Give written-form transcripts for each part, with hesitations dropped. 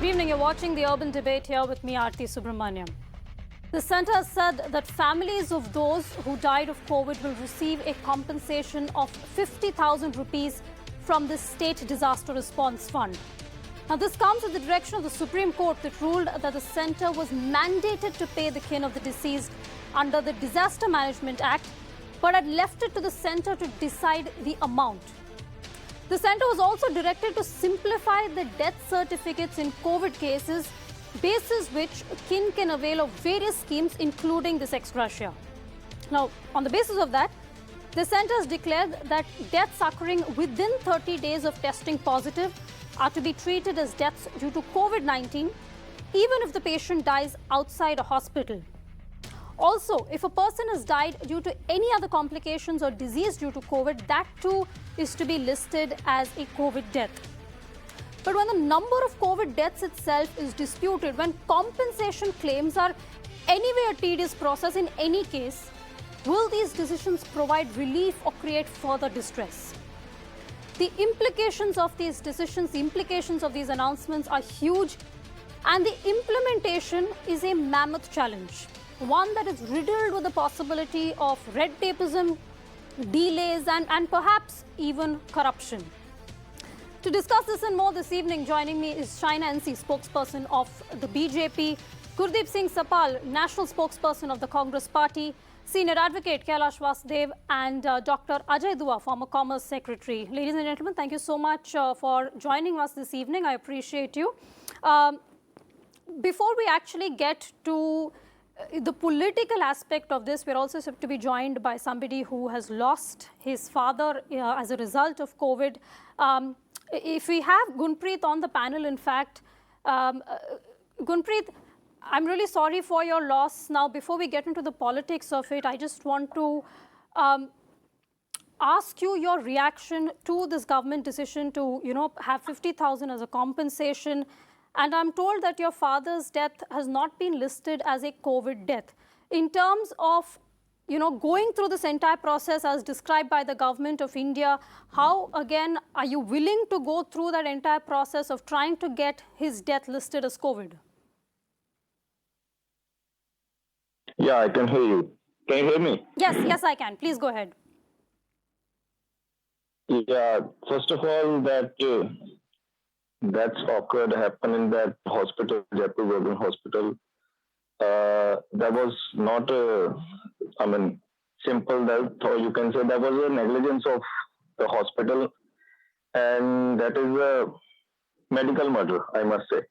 Good evening. You're watching the Urban Debate here with me, Aarti Subramaniam. The centre said that families of those who died of COVID will receive a compensation of 50,000 rupees from the State Disaster Response Fund. Now, this comes in the direction of the Supreme Court that ruled that the centre was mandated to pay the kin of the deceased under the Disaster Management Act, but had left it to the centre to decide the amount. The centre was also directed to simplify the death certificates in COVID cases, basis which kin can avail of various schemes, including this ex gratia. Now, on the basis of that, the centre has declared that deaths occurring within 30 days of testing positive are to be treated as deaths due to COVID-19, even if the patient dies outside a hospital. Also, if a person has died due to any other complications or disease due to COVID, that too is to be listed as a COVID death. But when the number of COVID deaths itself is disputed, when compensation claims are anyway a tedious process in any case, will these decisions provide relief or create further distress? The implications of these decisions, the implications of these announcements are huge, and the implementation is a mammoth challenge. One that is riddled with the possibility of red tapeism, delays, and perhaps even corruption. To discuss this and more this evening, joining me is China NC spokesperson of the BJP, Gurdeep Singh Sapal, national spokesperson of the Congress Party, senior advocate Kailash Vasudev, and Dr. Ajay Dua, former Commerce Secretary. Ladies and gentlemen, thank you so much for joining us this evening. I appreciate you. Before we actually get to the political aspect of this, we're also to be joined by somebody who has lost his father as a result of COVID. If we have Gunpreet on the panel, in fact, Gunpreet, I'm really sorry for your loss. Now, before we get into the politics of it, I just want to ask you your reaction to this government decision to, have 50,000 as a compensation. And I'm told that your father's death has not been listed as a COVID death. In terms of, going through this entire process as described by the government of India, how, again, are you willing to go through that entire process of trying to get his death listed as COVID? Yeah, I can hear you. Can you hear me? Yes, I can. Please go ahead. Yeah, first of all, that's occurred happened in that hospital, Jaipur Government Hospital. That was not simple death, or you can say that was a negligence of the hospital, and that is a medical murder, I must say.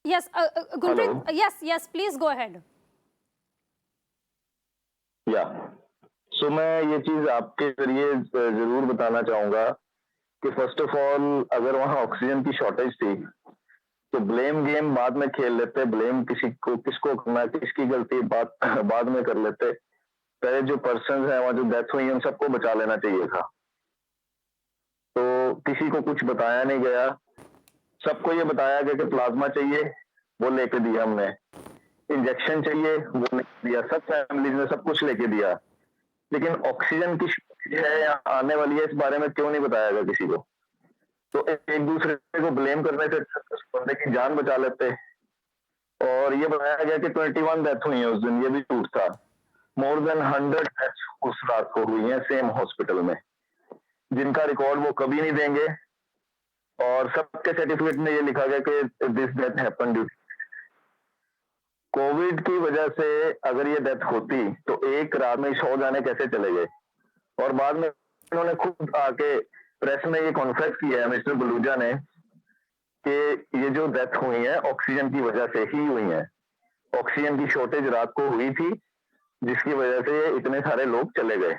Yes, Gunpreet, yes, please go ahead. या सो मैं ये चीज आपके जरिए जरूर बताना चाहूंगा कि फर्स्ट ऑफ ऑल अगर वहां ऑक्सीजन की शॉर्टेज थी तो ब्लेम गेम बाद में खेल लेते, ब्लेम किसको करना, किसकी गलती बाद में कर लेते। पहले जो पर्सन है वहां जो डेथ हुई है उन सबको बचा लेना चाहिए था। तो किसी को कुछ बताया नहीं गया, सबको ये बताया गया कि प्लाज्मा चाहिए, वो लेके दिया हमने, इंजेक्शन चाहिए वो नहीं दिया, सब फैमिलीज ने सब कुछ लेके दिया, लेकिन ऑक्सीजन की शॉर्टेज है या आने वाली है इस बारे में क्यों नहीं बताया गया किसी को। तो एक दूसरे को ब्लेम करने से बंदे की जान बचा लेते। और ये बताया गया कि 21 डेथ हुई है उस दिन, ये भी झूठ था। मोर देन 100 डेथ उस रात को हुई है सेम हॉस्पिटल में, जिनका रिकॉर्ड वो कभी नहीं देंगे। और सबके सर्टिफिकेट में ये लिखा गया कि this death happened due Covid की वजह से। अगर ये डेथ होती तो एक रात में 100 जाने कैसे चले गए। और बाद में उन्होंने खुद आके प्रेस में ये कॉन्फ्रेंस किया है मिस्टर बलूजा ने कि ये जो डेथ हुई है ऑक्सीजन की वजह से ही हुई है। ऑक्सीजन की शॉर्टेज रात को हुई थी जिसकी वजह से इतने सारे लोग चले गए।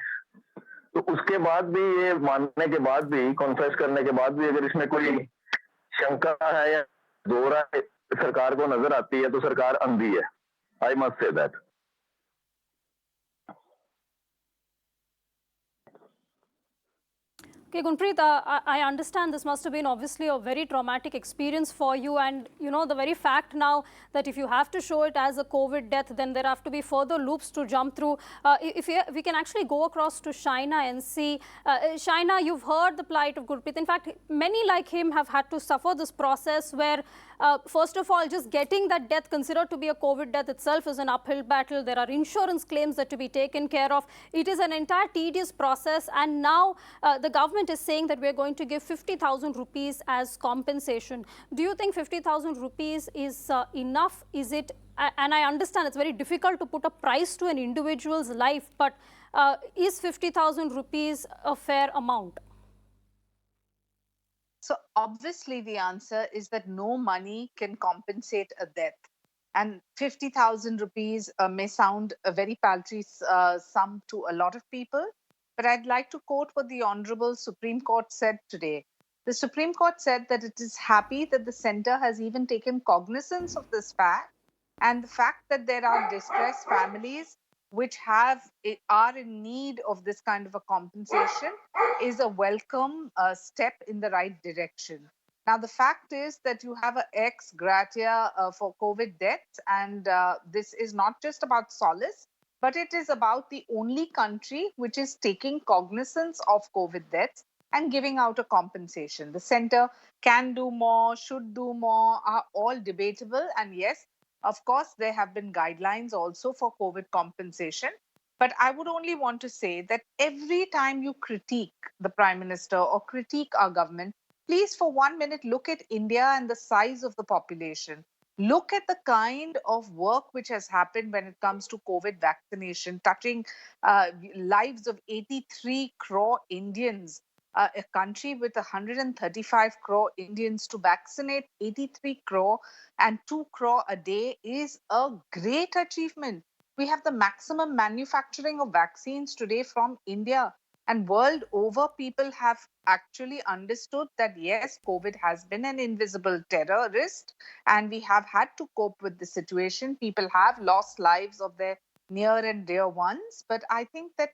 तो उसके बाद भी, ये मानने के बाद भी, कॉन्फ्रेंस करने के बाद भी अगर इसमें कोई शंका है या दोहरा सरकार को नजर आती है तो सरकार अंधी है। I must say that. Okay, Gunpreet, I understand this must have been obviously a very traumatic experience for you, and you know the very fact now that if you have to show it as a COVID death, then there have to be further loops to jump through. We can actually go across to Shaina and see. Shaina, you've heard the plight of Gurpreet. In fact, many like him have had to suffer this process where, first of all, just getting that death considered to be a COVID death itself is an uphill battle. There are insurance claims that to be taken care of. It is an entire tedious process, and now the government is saying that we're going to give 50,000 rupees as compensation. Do you think 50,000 rupees is enough? Is it, and I understand it's very difficult to put a price to an individual's life, but is 50,000 rupees a fair amount? So obviously the answer is that no money can compensate a death. And 50,000 rupees may sound a very paltry sum to a lot of people. But I'd like to quote what the Honorable Supreme Court said today. The Supreme Court said that it is happy that the center has even taken cognizance of this fact, and the fact that there are distressed families which are in need of this kind of a compensation is a welcome step in the right direction. Now, the fact is that you have an ex gratia for COVID deaths, and this is not just about solace, but it is about the only country which is taking cognizance of COVID deaths and giving out a compensation. The center can do more, should do more, are all debatable. And yes, of course, there have been guidelines also for COVID compensation. But I would only want to say that every time you critique the Prime Minister or critique our government, please for 1 minute look at India and the size of the population. Look at the kind of work which has happened when it comes to COVID vaccination, touching lives of 83 crore Indians, a country with 135 crore Indians. To vaccinate 83 crore and 2 crore a day is a great achievement. We have the maximum manufacturing of vaccines today from India. And world over, people have actually understood that yes, COVID has been an invisible terrorist, and we have had to cope with the situation. People have lost lives of their near and dear ones. But I think that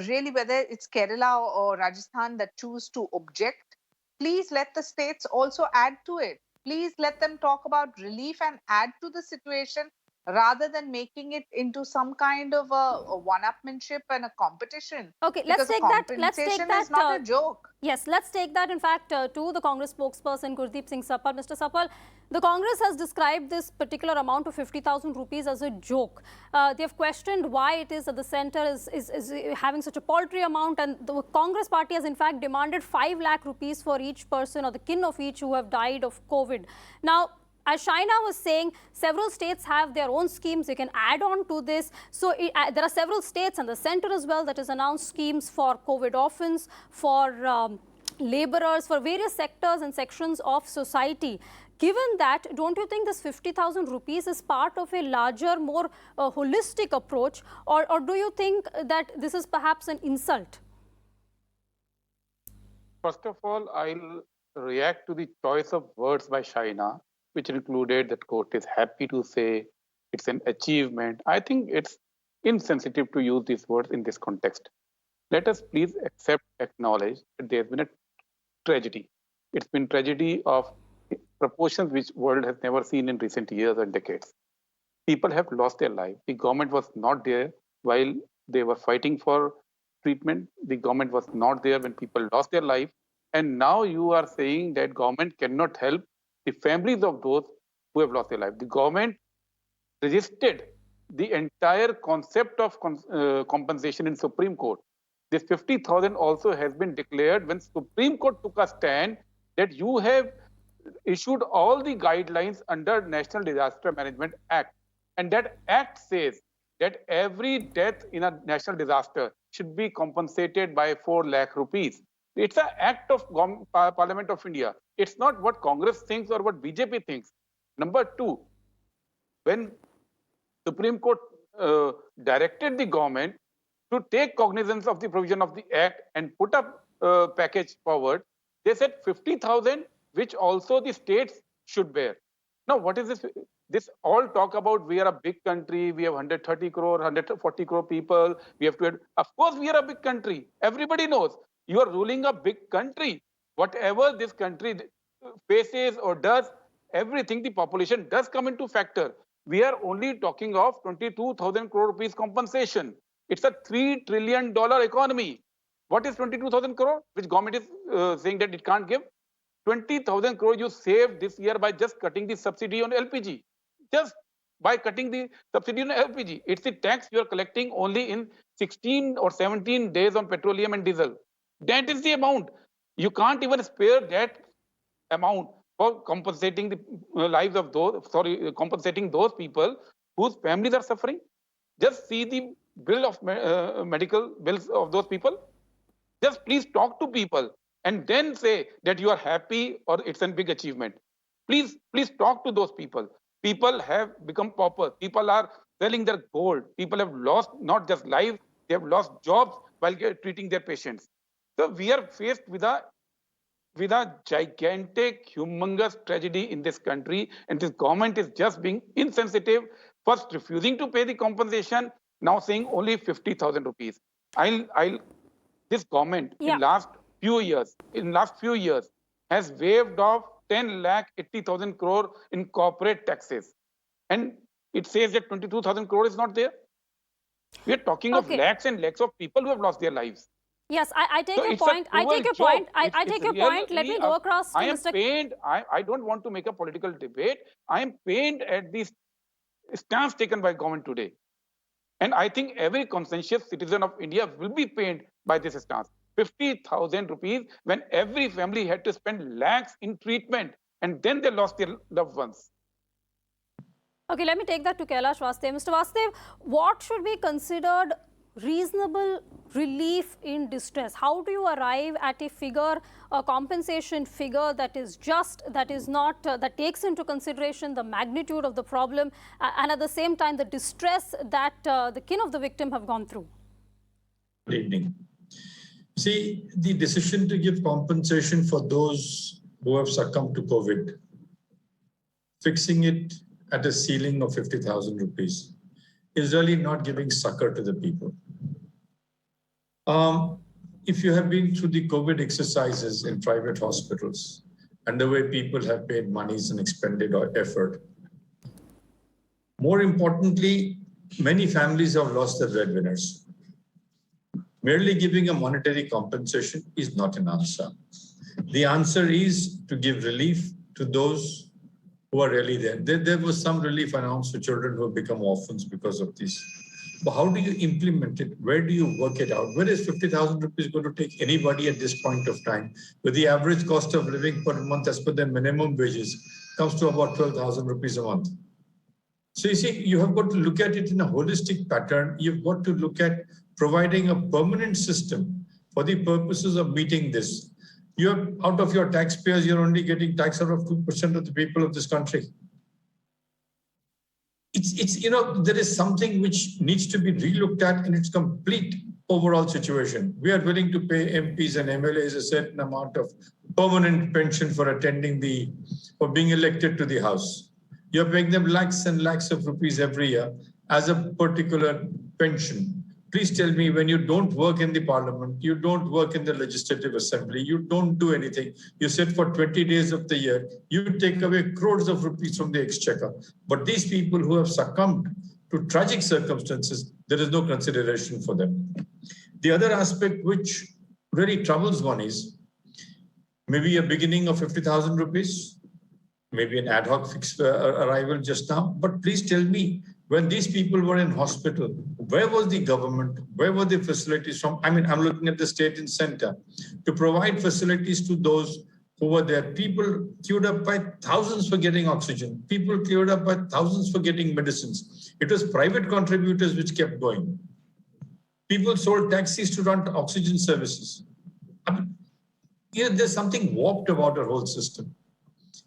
really, whether it's Kerala or Rajasthan that choose to object, please let the states also add to it. Please let them talk about relief and add to the situation rather than making it into some kind of a one-upmanship and a competition. Okay, let's take that. Let's take that. Is not a joke. Yes, let's take that, in fact, to the Congress spokesperson, Gurdeep Singh Sapal. Mr. Sapal, the Congress has described this particular amount of 50,000 rupees as a joke. They have questioned why it is that the centre is having such a paltry amount, and the Congress party has, in fact, demanded 5 lakh rupees for each person or the kin of each who have died of COVID. Now, as Shaina was saying, several states have their own schemes. You can add on to this. So there are several states and the centre as well that has announced schemes for COVID orphans, for labourers, for various sectors and sections of society. Given that, don't you think this 50,000 rupees is part of a larger, more holistic approach, or do you think that this is perhaps an insult? First of all, I'll react to the choice of words by Shaina, which included that court is happy to say it's an achievement. I think it's insensitive to use these words in this context. Let us please acknowledge that there's been a tragedy. It's been tragedy of proportions which world has never seen in recent years and decades. People have lost their life. The government was not there while they were fighting for treatment. The government was not there when people lost their life. And now you are saying that government cannot help the families of those who have lost their life. The government resisted the entire concept of compensation in Supreme Court. This 50,000 also has been declared when Supreme Court took a stand that you have issued all the guidelines under National Disaster Management Act. And that act says that every death in a national disaster should be compensated by 4 lakh rupees. It's an act of Parliament of India. It's not what Congress thinks or what BJP thinks. Number two, when Supreme Court directed the government to take cognizance of the provision of the act and put a package forward, they said 50,000, which also the states should bear. Now, what is this? This all talk about we are a big country, we have 130 crore, 140 crore people, we have to, of course we are a big country, everybody knows. You are ruling a big country. Whatever this country faces or does, everything, the population does come into factor. We are only talking of 22,000 crore rupees compensation. It's a $3 trillion economy. What is 22,000 crore, which government is saying that it can't give? 20,000 crore you saved this year by just cutting the subsidy on LPG. Just by cutting the subsidy on LPG. It's the tax you are collecting only in 16 or 17 days on petroleum and diesel. That is the amount. You can't even spare that amount for compensating the lives of those, compensating those people whose families are suffering. Just see the bill of medical bills of those people. Just please talk to people and then say that you are happy or it's a big achievement. Please talk to those people. People have become pauper. People are selling their gold. People have lost not just lives, they have lost jobs while treating their patients. So we are faced with a gigantic, humongous tragedy in this country, and this government is just being insensitive, first refusing to pay the compensation, now saying only 50,000 rupees. This government in last few years has waived off 10,80,000 crore in corporate taxes, and it says that 22,000 crore is not there. We are talking of lakhs and lakhs of people who have lost their lives. Yes, I take your point. I take your point. I take your point. Let me go across to I am Mr. pained. I don't want to make a political debate. I am pained at the stance taken by government today. And I think every conscientious citizen of India will be pained by this stance. 50,000 rupees when every family had to spend lakhs in treatment and then they lost their loved ones. Okay, let me take that to Kailash Vasudev. Mr. Vasudev, what should be considered reasonable relief in distress? How do you arrive at a figure, a compensation figure that is just, that is not, that takes into consideration the magnitude of the problem and at the same time the distress that the kin of the victim have gone through? Good evening. See, the decision to give compensation for those who have succumbed to COVID, fixing it at a ceiling of 50,000 rupees, is really not giving succor to the people. If you have been through the COVID exercises in private hospitals and the way people have paid monies and expended effort, more importantly, many families have lost their breadwinners. Merely giving a monetary compensation is not an answer. The answer is to give relief to those who are really there. There was some relief announced for children who have become orphans because of this. But how do you implement it? Where do you work it out? Where is 50,000 rupees going to take anybody at this point of time? With the average cost of living per month as per their minimum wages comes to about 12,000 rupees a month. So you see, you have got to look at it in a holistic pattern. You've got to look at providing a permanent system for the purposes of meeting this. You're out of your taxpayers, you're only getting tax out of 2% of the people of this country. It's you know, there is something which needs to be relooked at in its complete overall situation. We are willing to pay MPs and MLAs a certain amount of permanent pension for for being elected to the House. You're paying them lakhs and lakhs of rupees every year as a particular pension. Please tell me, when you don't work in the parliament, you don't work in the legislative assembly, you don't do anything, you sit for 20 days of the year, you take away crores of rupees from the exchequer. But these people who have succumbed to tragic circumstances, there is no consideration for them. The other aspect which really troubles one is maybe a beginning of 50,000 rupees, maybe an ad hoc fixed arrival just now. But please tell me, when these people were in hospital, where was the government? Where were the facilities from? I mean, I'm looking at the state and center to provide facilities to those who were there. People queued up by thousands for getting oxygen. People queued up by thousands for getting medicines. It was private contributors which kept going. People sold taxis to run oxygen services. I mean, there's something warped about our whole system.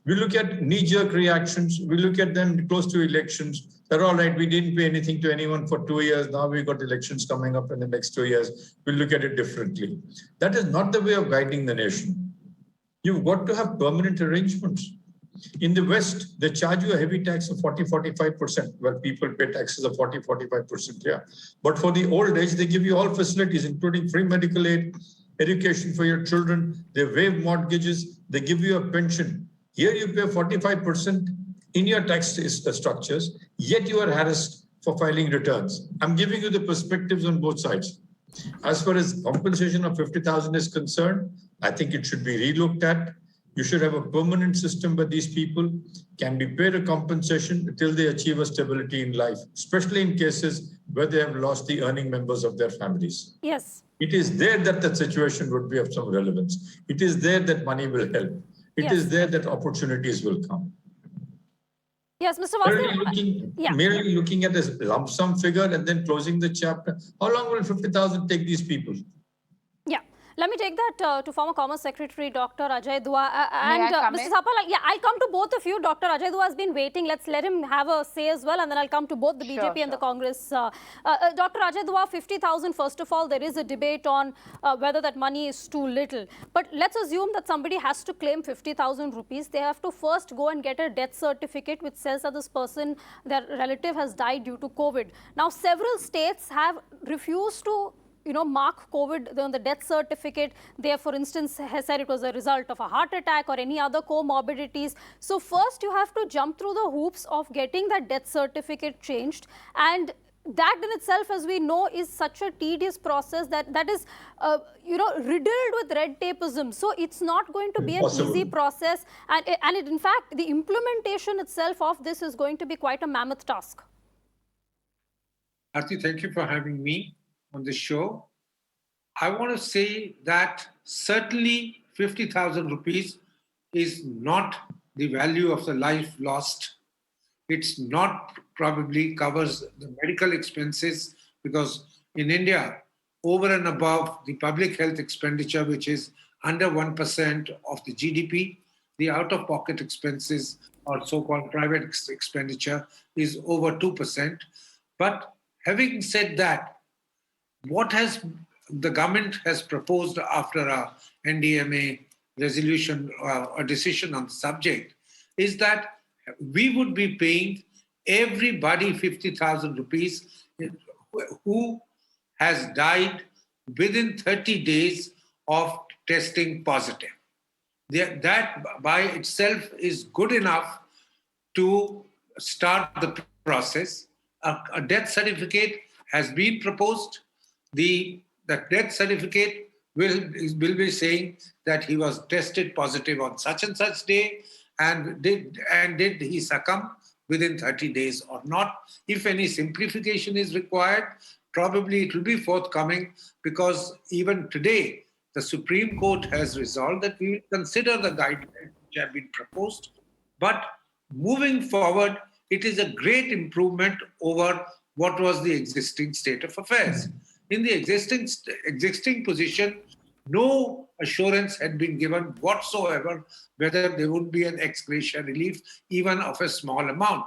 We look at knee-jerk reactions. We look at them close to elections. They're all right. We didn't pay anything to anyone for 2 years. Now we've got elections coming up in the next 2 years. We'll look at it differently. That is not the way of guiding the nation. You've got to have permanent arrangements. In the West, they charge you a heavy tax of 40-45%. Well, people pay taxes of 40-45%, yeah. But for the old age, they give you all facilities, including free medical aid, education for your children, they waive mortgages, they give you a pension. Here you pay 45% in your tax structures, yet you are harassed for filing returns. I'm giving you the perspectives on both sides. As far as compensation of 50,000 is concerned, I think it should be relooked at. You should have a permanent system where these people can be paid a compensation until they achieve a stability in life, especially in cases where they have lost the earning members of their families. Yes. It is there that the situation would be of some relevance. It is there that money will help. It is there that opportunities will come. Yes, Mr. Vasudev. Merely looking at this lump sum figure and then closing the chapter. How long will 50,000 take these people? Yeah. Let me take that to former Commerce Secretary Dr. Ajay Dua. And Mr. Sapal, I'll come to both of you. Dr. Ajay Dua has been waiting. Let's let him have a say as well, and then I'll come to both the BJP and the Congress. Dr. Ajay Dua, 50,000, first of all, there is a debate on whether that money is too little. But let's assume that somebody has to claim 50,000 rupees. They have to first go and get a death certificate which says that this person, their relative, has died due to COVID. Now, several states have refused to mark COVID on the death certificate. They, for instance, has said it was a result of a heart attack or any other comorbidities. So first you have to jump through the hoops of getting that death certificate changed, and that in itself, as we know, is such a tedious process that is, riddled with red tapeism. So it's not going to be an easy process, and in fact, the implementation itself of this is going to be quite a mammoth task. Aarti, thank you for having me on the show. I want to say that certainly 50,000 rupees is not the value of the life lost. It's not probably covers the medical expenses, because in India, over and above the public health expenditure, which is under 1% of the GDP, the out-of-pocket expenses or so-called private expenditure is over 2%. But having said that, what has the government has proposed after a NDMA resolution or decision on the subject is that we would be paying everybody 50,000 rupees who has died within 30 days of testing positive. That by itself is good enough to start the process. A death certificate has been proposed. The death certificate will be saying that he was tested positive on such and such day, and did he succumb within 30 days or not. If any simplification is required, probably it will be forthcoming, because even today the Supreme Court has resolved that we will consider the guidelines which have been proposed. But moving forward, it is a great improvement over what was the existing state of affairs. In the existing position, no assurance had been given whatsoever whether there would be an ex gratia relief, even of a small amount.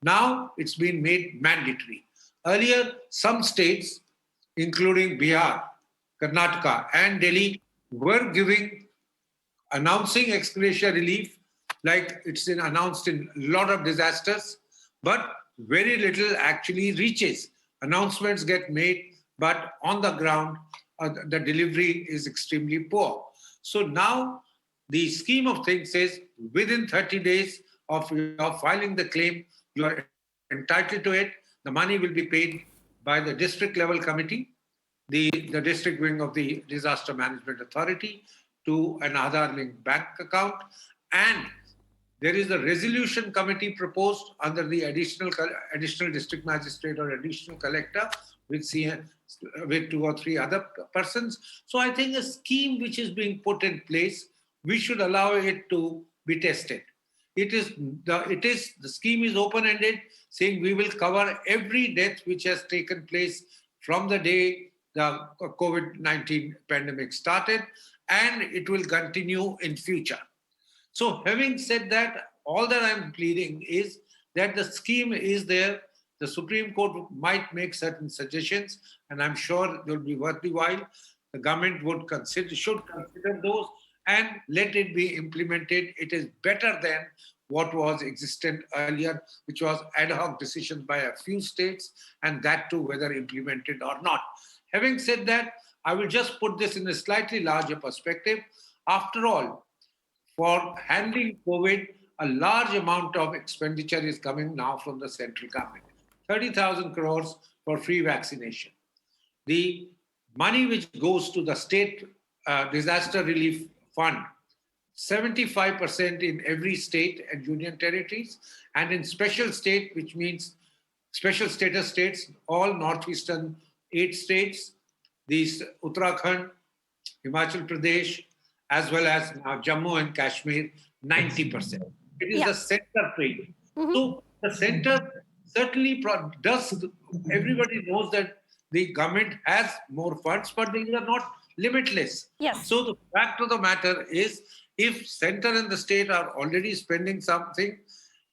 Now it's been made mandatory. Earlier, some states, including Bihar, Karnataka, and Delhi, were announcing ex gratia relief, like it's been announced in a lot of disasters, but very little actually reaches. Announcements get made, but on the ground, the delivery is extremely poor. So now the scheme of things says within 30 days of filing the claim, you are entitled to it. The money will be paid by the district level committee, the district wing of the Disaster Management Authority, to an Aadhaar-linked bank account. And there is a resolution committee proposed under the additional district magistrate or additional collector with 2 or 3 other persons. So I think a scheme which is being put in place, we should allow it to be tested. The scheme is open-ended, saying we will cover every death which has taken place from the day the COVID-19 pandemic started, and it will continue in future. So having said that, all that I'm pleading is that the scheme is there. The Supreme Court might make certain suggestions, and I'm sure they'll be worth the while. The government should consider those and let it be implemented. It is better than what was existent earlier, which was ad hoc decisions by a few states, and that too whether implemented or not. Having said that, I will just put this in a slightly larger perspective. After all, for handling COVID, a large amount of expenditure is coming now from the central government. 30,000 crores for free vaccination. The money which goes to the state disaster relief fund, 75% in every state and union territories, and in special state, which means special status states, all northeastern 8 states, these Uttarakhand, Himachal Pradesh, as well as now Jammu and Kashmir, 90%. It is Yeah. the center trade. So the center certainly does, everybody knows that the government has more funds, but they are not limitless. Yes. So the fact of the matter is, if center and the state are already spending something,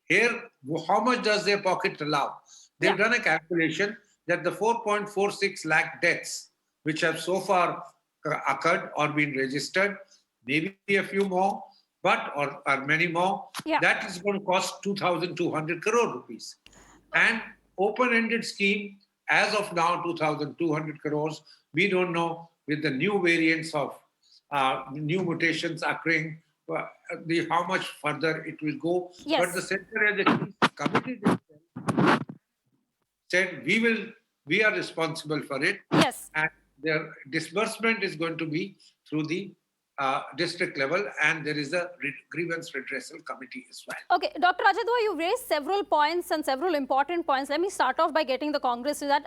here, how much does their pocket allow? They've done a calculation that the 4.46 lakh deaths, which have so far occurred or been registered, maybe a few more, but or many more, that is going to cost 2,200 crore rupees. And open-ended scheme, as of now, 2,200 crores. We don't know with the new variants of new mutations occurring, how much further it will go. Yes. But the center as a committee said we are responsible for it. Yes. And their disbursement is going to be through the district level, and there is a grievance redressal committee as well. Okay, Dr. Ajay Dua, you raised several points and several important points. Let me start off by getting the Congress to that.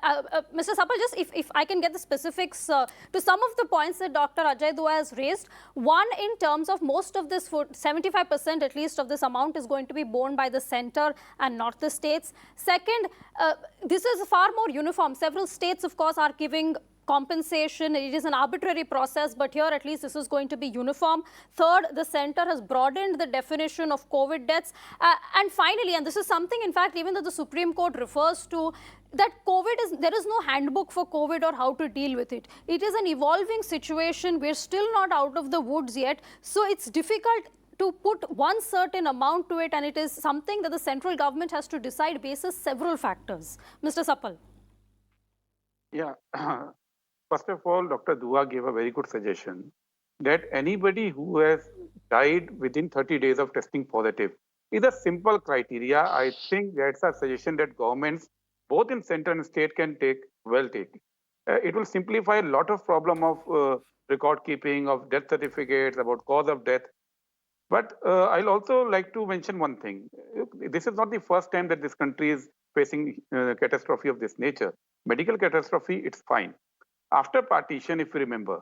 Mr. Sapal, just if I can get the specifics to some of the points that Dr. Ajay Dua has raised. One, in terms of most of this, 75% at least of this amount is going to be borne by the center and not the states. Second, this is far more uniform. Several states, of course, are giving compensation. It is an arbitrary process, but here at least this is going to be uniform. Third, the center has broadened the definition of COVID deaths. And finally, and this is something, in fact, even that the Supreme Court refers to, that there is no handbook for COVID or how to deal with it. It is an evolving situation. We're still not out of the woods yet. So it's difficult to put one certain amount to it, and it is something that the central government has to decide basis several factors. Mr. Sapal. Yeah. First of all, Dr. Dua gave a very good suggestion that anybody who has died within 30 days of testing positive is a simple criteria. I think that's a suggestion that governments, both in center and state, can take. It will simplify a lot of problem of record keeping, of death certificates, about cause of death. But I'll also like to mention one thing. This is not the first time that this country is facing catastrophe of this nature. Medical catastrophe, it's fine. After partition, if you remember,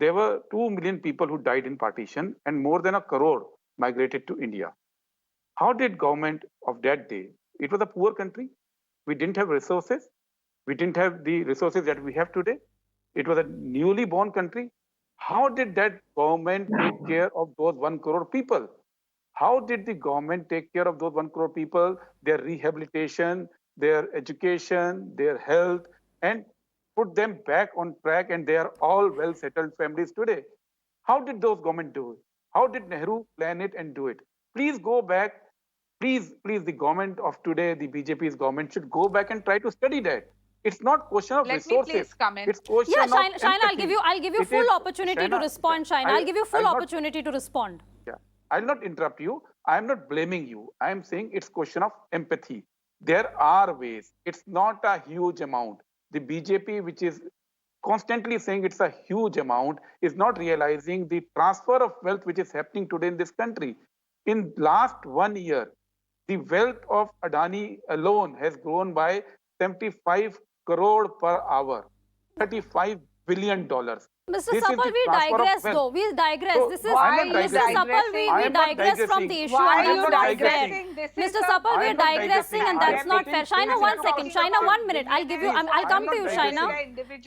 there were 2 million people who died in partition and more than 1 crore migrated to India. How did government of that day? It was a poor country. We didn't have resources. We didn't have the resources that we have today. It was a newly born country. How did that government take care of those 1 crore people? How did the government take care of those 1 crore people, their rehabilitation, their education, their health, and put them back on track, and they are all well-settled families today? How did those government do it? How did Nehru plan it and do it? Please go back. Please, the government of today, the BJP's government should go back and try to study that. It's not question of resources. Let me please come in. It's question Yeah, of Shaina, empathy. I'll give you full opportunity to respond, Shaina. I'll give you full opportunity to respond. Yeah, I'll not interrupt you. I'm not blaming you. I'm saying it's question of empathy. There are ways. It's not a huge amount. The BJP, which is constantly saying it's a huge amount, is not realizing the transfer of wealth which is happening today in this country. In last 1 year, the wealth of Adani alone has grown by 75 crore per hour, $35 billion. Mr. Sapal, we digress though. We digress. So, This is no, I'm not Mr. digressing. Sapal, we I am not digress from digressing. the issue. Why and are you you digress. digressing? This is Mr. a- Sapal, we I are am not digressing, and that's not fair. Shaina, 1 second. Shaina, 1 minute. I'll give you. I'll come to you, Shaina.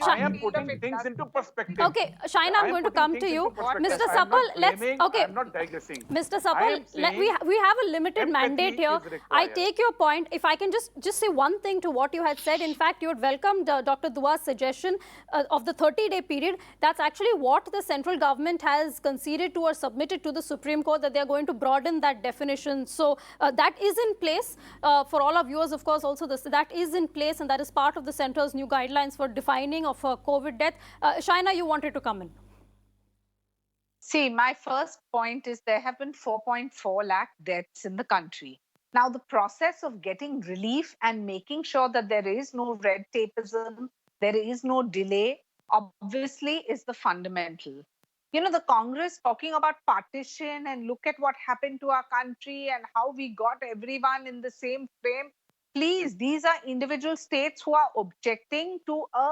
I am putting things into perspective. Okay, Shaina, I'm going to come to you. Mr. Sapal, let's. Okay. I'm not digressing. Mr. I Sapal, am saying we have a limited empathy mandate here. is required. I take your point. If I can just say one thing to what you had said. In fact, you had welcomed Dr. Dua's suggestion of the 30-day period. That's that's actually what the central government has conceded to or submitted to the Supreme Court, that they're going to broaden that definition. So that is in place. For all our viewers, of course, also that is in place, and that is part of the centre's new guidelines for defining of COVID death. Shaina, you wanted to come in. See, my first point is there have been 4.4 lakh deaths in the country. Now, the process of getting relief and making sure that there is no red tapeism, there is no delay, obviously is the fundamental. You know, the Congress talking about partition and look at what happened to our country and how we got everyone in the same frame. Please, these are individual states who are objecting to a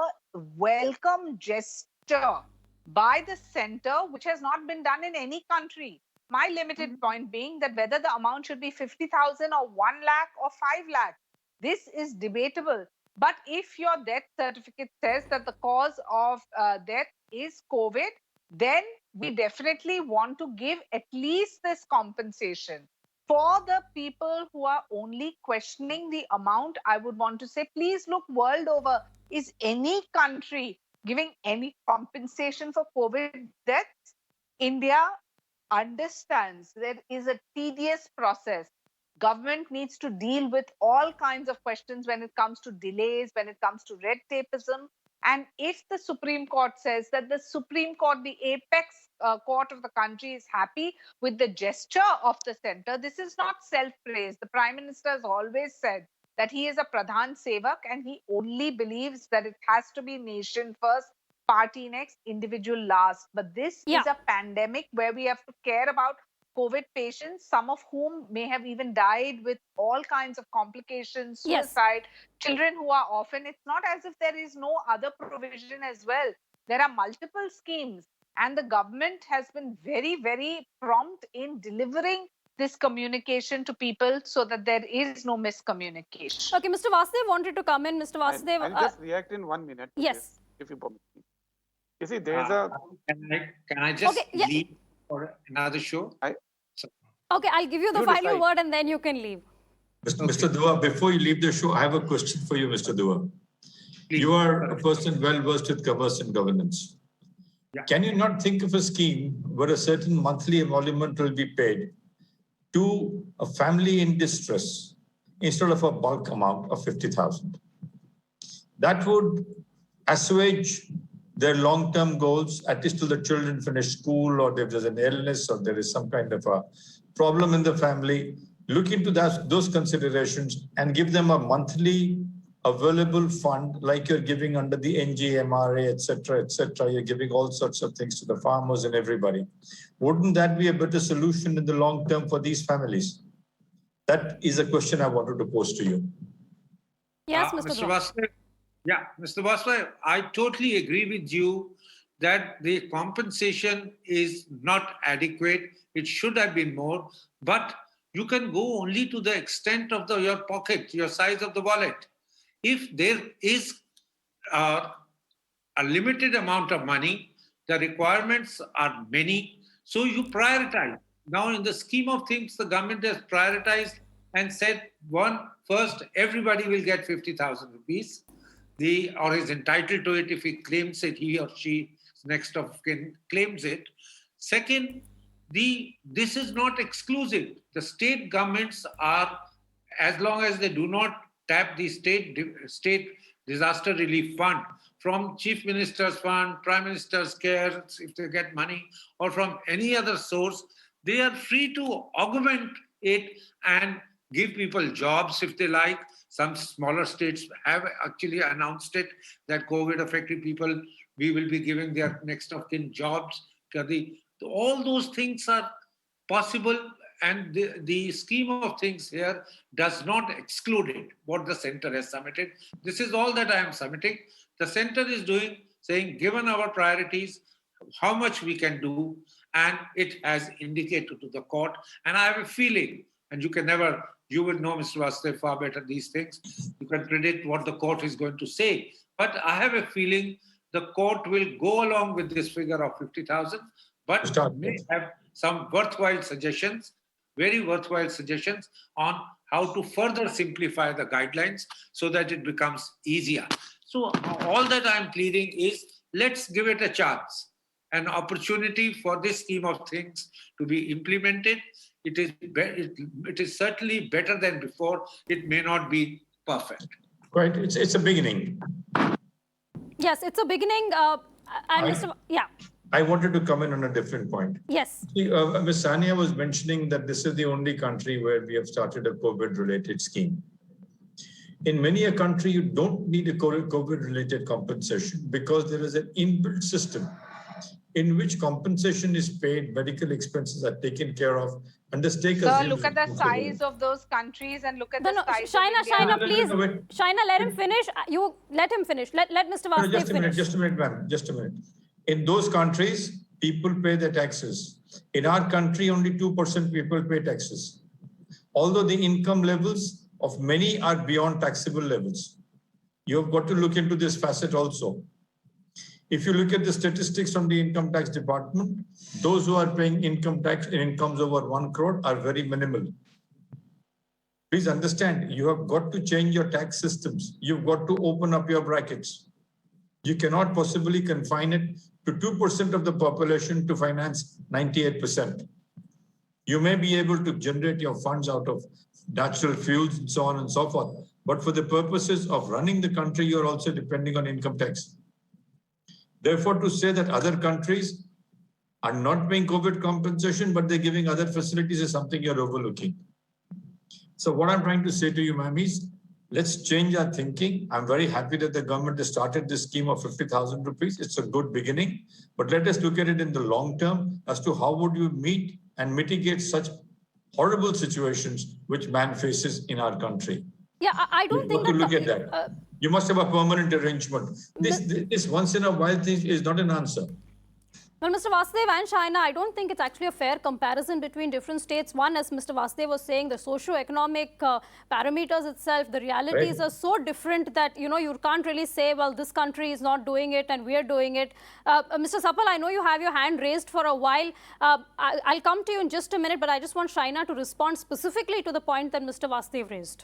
welcome gesture by the center, which has not been done in any country. My limited point being that whether the amount should be 50,000 or 1 lakh or 5 lakh, this is debatable. But if your death certificate says that the cause of death is COVID, then we definitely want to give at least this compensation. For the people who are only questioning the amount, I would want to say, please look world over. Is any country giving any compensation for COVID deaths? India understands there is a tedious process. Government needs to deal with all kinds of questions when it comes to delays, when it comes to red tapeism. And if the Supreme Court says that the Supreme Court, the apex court of the country, is happy with the gesture of the center, this is not self-praise. The Prime Minister has always said that he is a Pradhan Sevak and he only believes that it has to be nation first, party next, individual last. But this is a pandemic where we have to care about COVID patients, some of whom may have even died with all kinds of complications, suicide, children who are orphaned. It's not as if there is no other provision as well. There are multiple schemes, and the government has been very, very prompt in delivering this communication to people so that there is no miscommunication. Okay, Mr. Vasudev wanted to come in. Mr. Vasudev. I'll just react in 1 minute. Yes. If you permit me. You see, there is a... Can I just leave for another show? Okay, I'll give you the final word and then you can leave. Mr. Dua, before you leave the show, I have a question for you, Mr. Dua. You are a person well versed with commerce and governance. Can you not think of a scheme where a certain monthly emolument will be paid to a family in distress instead of a bulk amount of 50,000? That would assuage their long-term goals, at least till the children finish school, or if there's an illness or there is some kind of a problem in the family. Look into those considerations and give them a monthly available fund like you're giving under the NGMRA, etc., etc. You're giving all sorts of things to the farmers and everybody. Wouldn't that be a better solution in the long term for these families? That is a question I wanted to pose to you. Yes, Mr. Vasudev. Yeah, Mr. Vasudev, I totally agree with you that the compensation is not adequate. It should have been more, but you can go only to the extent of your pocket, your size of the wallet. If there is a limited amount of money, the requirements are many, so you prioritize. Now, in the scheme of things, the government has prioritized and said, first, everybody will get 50,000 rupees. Or is entitled to it if he claims it, he or she next of kin claims it. Second, this is not exclusive. The state governments are, as long as they do not tap the state disaster relief fund from Chief Minister's Fund, Prime Minister's Care, if they get money, or from any other source, they are free to augment it and give people jobs if they like. Some smaller states have actually announced it, that COVID affected people, we will be giving their next of kin jobs. All those things are possible, and the scheme of things here does not exclude it, what the center has submitted. This is all that I am submitting. The center is saying, given our priorities, how much we can do, and it has indicated to the court. And I have a feeling, and you will know, Mr. Vasudev, far better these things. You can predict what the court is going to say. But I have a feeling the court will go along with this figure of 50,000, but may have some worthwhile suggestions, very worthwhile suggestions on how to further simplify the guidelines so that it becomes easier. So all that I'm pleading is, let's give it a chance. an opportunity for this scheme of things to be implemented. It is certainly better than before. It may not be perfect. Right, it's a beginning. Yes, it's a beginning. I wanted to come in on a different point. Yes. See, Ms. Sania was mentioning that this is the only country where we have started a COVID-related scheme. In many a country, you don't need a COVID-related compensation because there is an inbuilt system in which compensation is paid, medical expenses are taken care of, and the stake Sir, assumes look at the responsibility. size of those countries and look at No, the size of India. Shaina, please. Shaina, let him finish. You let him finish. Let Mr. Vasudev Just a minute, finish. just a minute, ma'am, just a minute. In those countries, people pay their taxes. In our country, only 2% people pay taxes. Although the income levels of many are beyond taxable levels. You've got to look into this facet also. If you look at the statistics from the income tax department, those who are paying income tax in incomes over 1 crore are very minimal. Please understand, you have got to change your tax systems. You've got to open up your brackets. You cannot possibly confine it to 2% of the population to finance 98%. You may be able to generate your funds out of natural fuels and so on and so forth. But for the purposes of running the country, you're also depending on income tax. Therefore, to say that other countries are not paying COVID compensation, but they're giving other facilities is something you're overlooking. So what I'm trying to say to you, ma'am, is let's change our thinking. I'm very happy that the government has started this scheme of 50,000 rupees. It's a good beginning, but let us look at it in the long term as to how would you meet and mitigate such horrible situations which man faces in our country. Yeah, I don't think that. Look at that. You must have a permanent arrangement. This once in a while thing is not an answer. Well, Mr. Vasudev and Shaina, I don't think it's actually a fair comparison between different states. One, as Mr. Vasudev was saying, the socio-economic parameters itself, the realities are so different that, you know, you can't really say, well, this country is not doing it and we're doing it. Mr. Sapal, I know you have your hand raised for a while. I'll come to you in just a minute, but I just want Shaina to respond specifically to the point that Mr. Vasudev raised.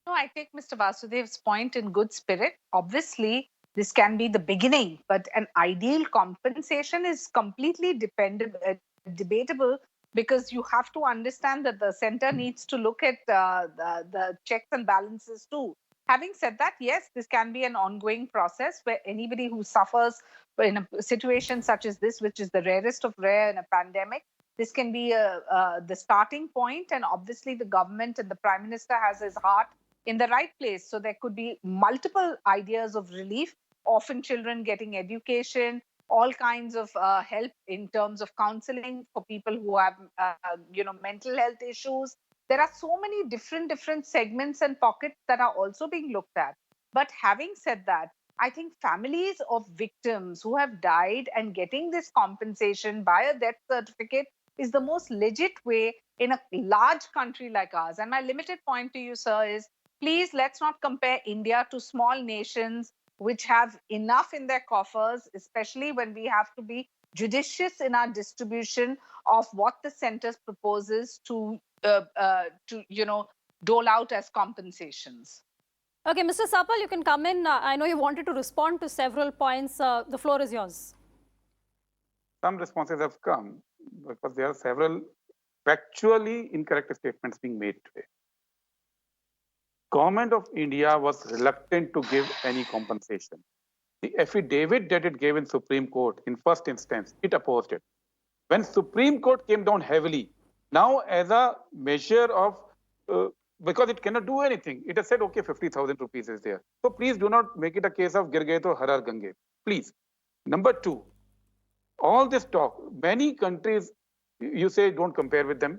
No, I take Mr. Vasudev's point in good spirit. Obviously, this can be the beginning, but an ideal compensation is completely debatable because you have to understand that the center needs to look at the checks and balances too. Having said that, yes, this can be an ongoing process where anybody who suffers in a situation such as this, which is the rarest of rare in a pandemic, this can be the starting point. And obviously the government and the Prime Minister has his heart in the right place. So there could be multiple ideas of relief, orphan children getting education, all kinds of help in terms of counseling for people who have, mental health issues. There are so many different segments and pockets that are also being looked at. But having said that, I think families of victims who have died and getting this compensation by a death certificate is the most legit way in a large country like ours. And my limited point to you, sir, is please let's not compare India to small nations which have enough in their coffers, especially when we have to be judicious in our distribution of what the center proposes to dole out as compensations. Okay, Mr. Sapal, you can come in. I know you wanted to respond to several points. The floor is yours. Some responses have come because there are several factually incorrect statements being made today. Government of India was reluctant to give any compensation. The affidavit that it gave in Supreme Court in first instance, it opposed it. When Supreme Court came down heavily, now as a measure of, because it cannot do anything, it has said, okay, 50,000 rupees is there. So please do not make it a case of Gir gaye to Harar Gange. Please. Number two, all this talk, many countries, you say don't compare with them,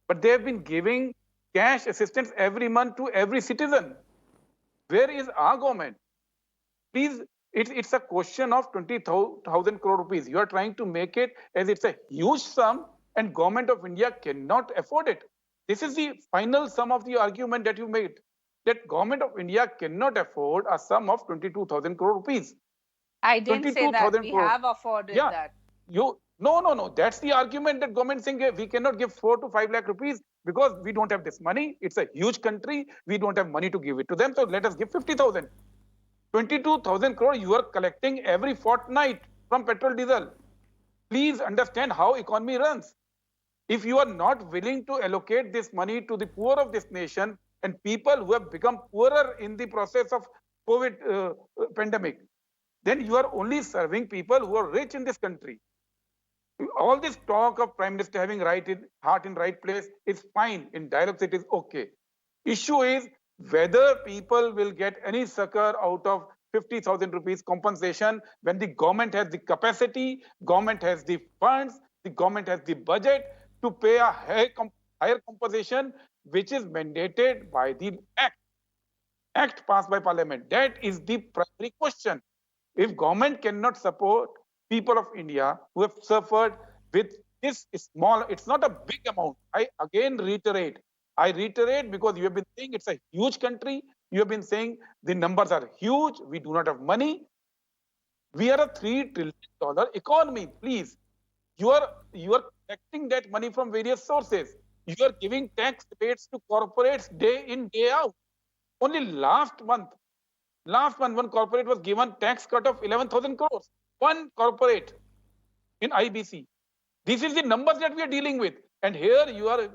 but they have been giving cash assistance every month to every citizen. Where is our government? Please, it's a question of 20,000 crore rupees. You are trying to make it as it's a huge sum and government of India cannot afford it. This is the final sum of the argument that you made, that government of India cannot afford a sum of 22,000 crore rupees. I didn't say that. We have afforded that. No. That's the argument that government saying we cannot give 4 to 5 lakh rupees because we don't have this money. It's a huge country. We don't have money to give it to them. So let us give 50,000. 22,000 crore you are collecting every fortnight. from petrol diesel. Please understand how economy runs. If you are not willing to allocate this money to the poor of this nation and people who have become poorer in the process of COVID pandemic, then you are only serving people who are rich in this country. All this talk of Prime Minister having heart in right place is fine. In dialogues, it is okay. Issue is whether people will get any succor out of 50,000 rupees compensation when the government has the capacity, government has the funds, the government has the budget to pay a higher compensation, which is mandated by the act passed by parliament. That is the primary question. If government cannot support people of India who have suffered with this small, it's not a big amount. I again reiterate because you have been saying it's a huge country. You have been saying the numbers are huge. We do not have money. We are a $3 trillion economy. Please, you are collecting that money from various sources. You are giving tax rates to corporates day in, day out. Only last month, one corporate was given tax cut of 11,000 crores. One corporate in IBC. This is the numbers that we are dealing with. And here you are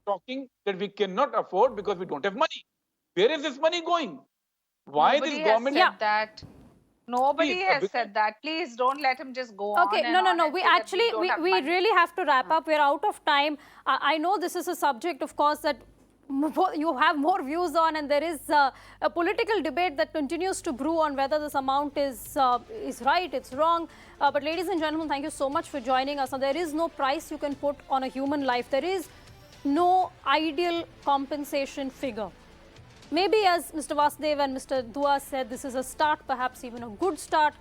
talking that we cannot afford because we don't have money. Where is this money going? Why Nobody this government? has said that. Nobody Please, has said that. Please don't let him just go on. Okay, and no. on and We say that actually, don't have we money. really have to wrap up. We're out of time. I know this is a subject, of course, that you have more views on, and there is a political debate that continues to brew on whether this amount is right, it's wrong. But ladies and gentlemen, thank you so much for joining us. Now, there is no price you can put on a human life. There is no ideal compensation figure. Maybe, as Mr. Vasudev and Mr. Dua said, this is a start, perhaps even a good start.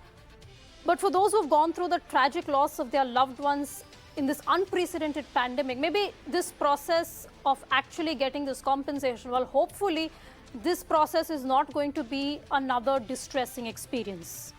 But for those who've gone through the tragic loss of their loved ones in this unprecedented pandemic, maybe this process of actually getting this compensation, well, hopefully this process is not going to be another distressing experience.